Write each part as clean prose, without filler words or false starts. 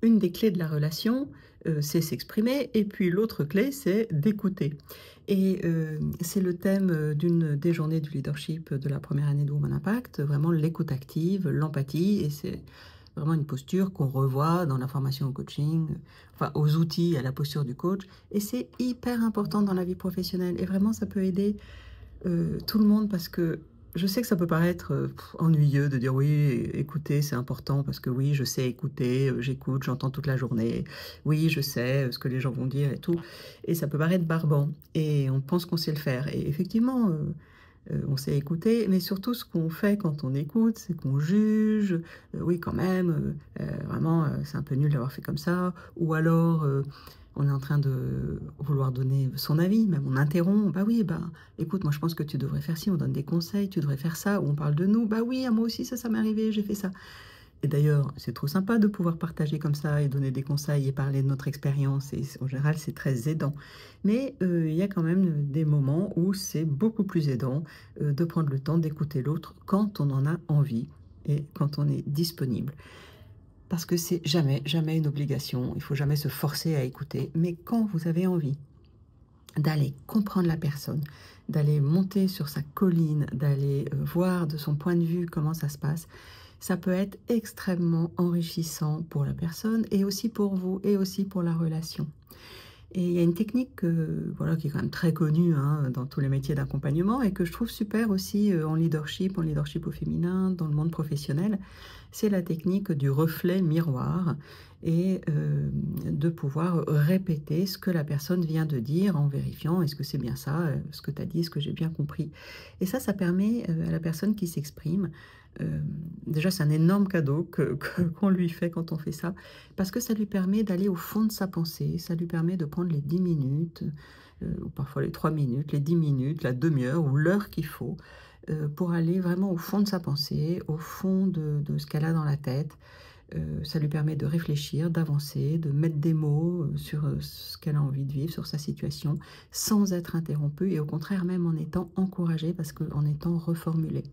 une des clés de la relation, c'est s'exprimer et puis l'autre clé, c'est d'écouter. Et c'est le thème, d'une des journées du leadership de la première année de Women Impact, vraiment l'écoute active, l'empathie et c'est vraiment une posture qu'on revoit dans la formation au coaching, enfin aux outils, à la posture du coach et c'est hyper important dans la vie professionnelle et vraiment ça peut aider tout le monde parce que je sais que ça peut paraître ennuyeux de dire oui, écouter c'est important parce que oui, je sais écouter, j'écoute, j'entends toute la journée, oui, je sais ce que les gens vont dire et tout, et ça peut paraître barbant, et on pense qu'on sait le faire, et effectivement, on sait écouter, mais surtout ce qu'on fait quand on écoute, c'est qu'on juge, oui quand même, vraiment c'est un peu nul d'avoir fait comme ça, ou alors on est en train de vouloir donner son avis, même on interrompt, bah oui, bah écoute, moi je pense que tu devrais faire ci, on donne des conseils, tu devrais faire ça, ou on parle de nous, bah oui, à moi aussi ça m'est arrivé, j'ai fait ça. Et d'ailleurs, c'est trop sympa de pouvoir partager comme ça et donner des conseils et parler de notre expérience. Et en général, c'est très aidant. Mais il y a quand même des moments où c'est beaucoup plus aidant de prendre le temps d'écouter l'autre quand on en a envie et quand on est disponible. Parce que c'est jamais, jamais une obligation. Il faut jamais se forcer à écouter. Mais quand vous avez envie d'aller comprendre la personne, d'aller monter sur sa colline, d'aller voir de son point de vue comment ça se passe, ça peut être extrêmement enrichissant pour la personne et aussi pour vous et aussi pour la relation. Et il y a une technique voilà, qui est quand même très connue hein, dans tous les métiers d'accompagnement et que je trouve super aussi en leadership au féminin, dans le monde professionnel. C'est la technique du reflet miroir et de pouvoir répéter ce que la personne vient de dire en vérifiant est-ce que c'est bien ça, ce que tu as dit, est-ce que j'ai bien compris. Et ça permet à la personne qui s'exprime, déjà c'est un énorme cadeau qu'on lui fait quand on fait ça, parce que ça lui permet d'aller au fond de sa pensée, ça lui permet de prendre les 10 minutes, ou parfois les 3 minutes, les 10 minutes, la demi-heure ou l'heure qu'il faut, pour aller vraiment au fond de sa pensée, au fond de ce qu'elle a dans la tête. Ça lui permet de réfléchir, d'avancer, de mettre des mots sur ce qu'elle a envie de vivre, sur sa situation, sans être interrompue et au contraire même en étant encouragée, parce qu'en étant reformulée.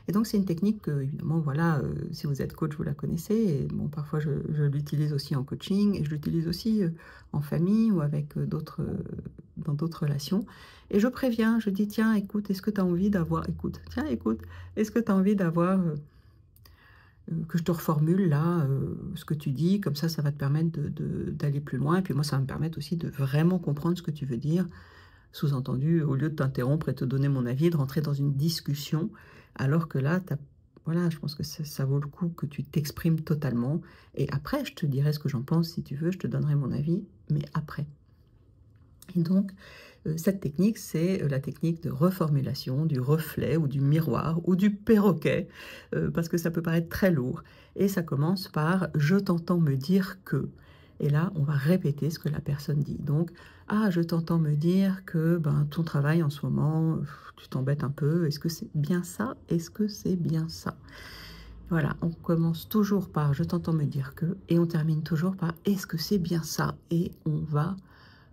Et donc c'est une technique que, évidemment, voilà, si vous êtes coach, vous la connaissez. Et bon, parfois je l'utilise aussi en coaching et je l'utilise aussi en famille ou avec dans d'autres relations. Et je préviens, je dis, tiens, écoute, est-ce que tu as envie d'avoir, écoute, tiens, écoute, est-ce que tu as envie d'avoir, que je te reformule là, ce que tu dis, comme ça va te permettre d'aller plus loin. Et puis moi, ça va me permettre aussi de vraiment comprendre ce que tu veux dire. Sous-entendu, au lieu de t'interrompre et te donner mon avis, de rentrer dans une discussion, alors que là, voilà, je pense que ça vaut le coup que tu t'exprimes totalement. Et après, je te dirai ce que j'en pense, si tu veux, je te donnerai mon avis, mais après. Et donc, cette technique, c'est la technique de reformulation, du reflet ou du miroir ou du perroquet, parce que ça peut paraître très lourd. Et ça commence par « je t'entends me dire que ». Et là, on va répéter ce que la personne dit. Donc, ah, je t'entends me dire que ben, ton travail en ce moment, tu t'embêtes un peu. Est-ce que c'est bien ça? Est-ce que c'est bien ça? Voilà, on commence toujours par je t'entends me dire que, et on termine toujours par est-ce que c'est bien ça? Et on va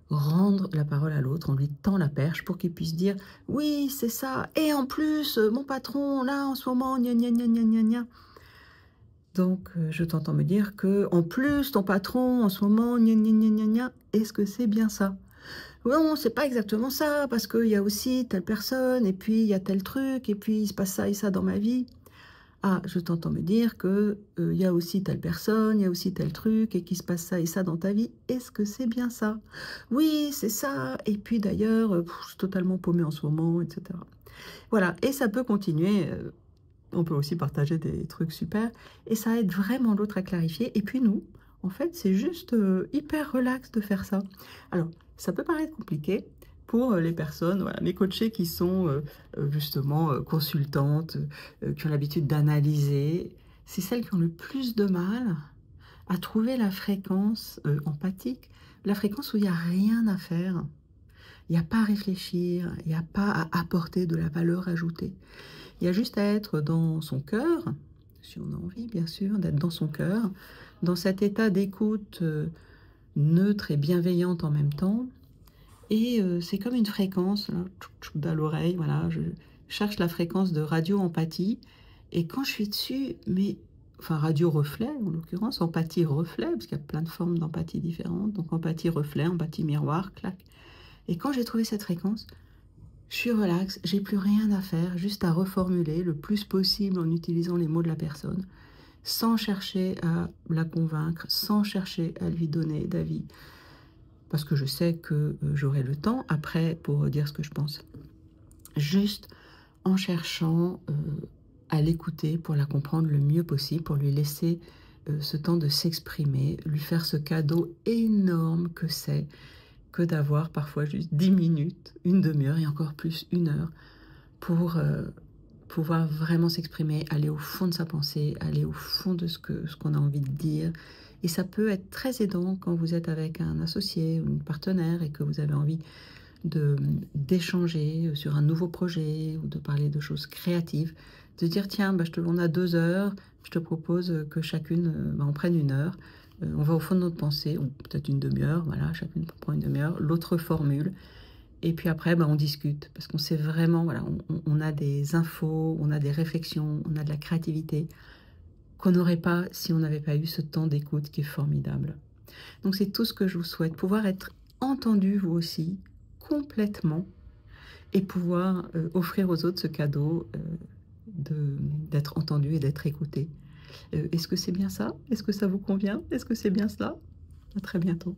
rendre la parole à l'autre, on lui tend la perche pour qu'il puisse dire oui, c'est ça. Et en plus, mon patron, là, en ce moment, gna gna gna gna gna gna. Donc, je t'entends me dire que, en plus, ton patron, en ce moment, gna gna gna gna gna, est-ce que c'est bien ça? Non, c'est pas exactement ça, parce qu'il y a aussi telle personne, et puis il y a tel truc, et puis il se passe ça et ça dans ma vie. Ah, je t'entends me dire que il y a aussi telle personne, il y a aussi tel truc, et qu'il se passe ça et ça dans ta vie. Est-ce que c'est bien ça? Oui, c'est ça. Et puis d'ailleurs, je suis totalement paumée en ce moment, etc. Voilà, et ça peut continuer. On peut aussi partager des trucs super, et ça aide vraiment l'autre à clarifier. Et puis nous, en fait, c'est juste hyper relax de faire ça. Alors, ça peut paraître compliqué pour les personnes, voilà, mes coachées qui sont justement consultantes, qui ont l'habitude d'analyser. C'est celles qui ont le plus de mal à trouver la fréquence empathique, la fréquence où il n'y a rien à faire. Il n'y a pas à réfléchir, il n'y a pas à apporter de la valeur ajoutée. Il y a juste à être dans son cœur, si on a envie bien sûr, d'être dans son cœur, dans cet état d'écoute neutre et bienveillante en même temps. Et c'est comme une fréquence, là, dans l'oreille, voilà, je cherche la fréquence de radio-empathie. Et quand je suis dessus, mais enfin radio-reflet en l'occurrence, empathie-reflet, parce qu'il y a plein de formes d'empathie différentes, donc empathie-reflet, empathie-miroir, clac. Et quand j'ai trouvé cette fréquence, je suis relax, j'ai plus rien à faire, juste à reformuler le plus possible en utilisant les mots de la personne, sans chercher à la convaincre, sans chercher à lui donner d'avis, parce que je sais que j'aurai le temps après pour dire ce que je pense. Juste en cherchant à l'écouter pour la comprendre le mieux possible, pour lui laisser ce temps de s'exprimer, lui faire ce cadeau énorme que c'est que d'avoir parfois juste 10 minutes, une demi-heure et encore plus une heure pour pouvoir vraiment s'exprimer, aller au fond de sa pensée, aller au fond de ce qu'on a envie de dire. Et ça peut être très aidant quand vous êtes avec un associé ou une partenaire et que vous avez envie d'échanger sur un nouveau projet ou de parler de choses créatives, de dire tiens, bah, on a 2 heures, je te propose que chacune on prenne une heure, on va au fond de notre pensée, ou peut-être une demi-heure, voilà, chacune prend une demi-heure, l'autre formule, et puis après bah, on discute, parce qu'on sait vraiment, voilà, on a des infos, on a des réflexions, on a de la créativité qu'on n'aurait pas si on n'avait pas eu ce temps d'écoute qui est formidable. Donc c'est tout ce que je vous souhaite, pouvoir être entendu vous aussi, complètement, et pouvoir offrir aux autres ce cadeau d'être entendu et d'être écouté. Est-ce que c'est bien ça? Est-ce que ça vous convient? Est-ce que c'est bien cela? À très bientôt.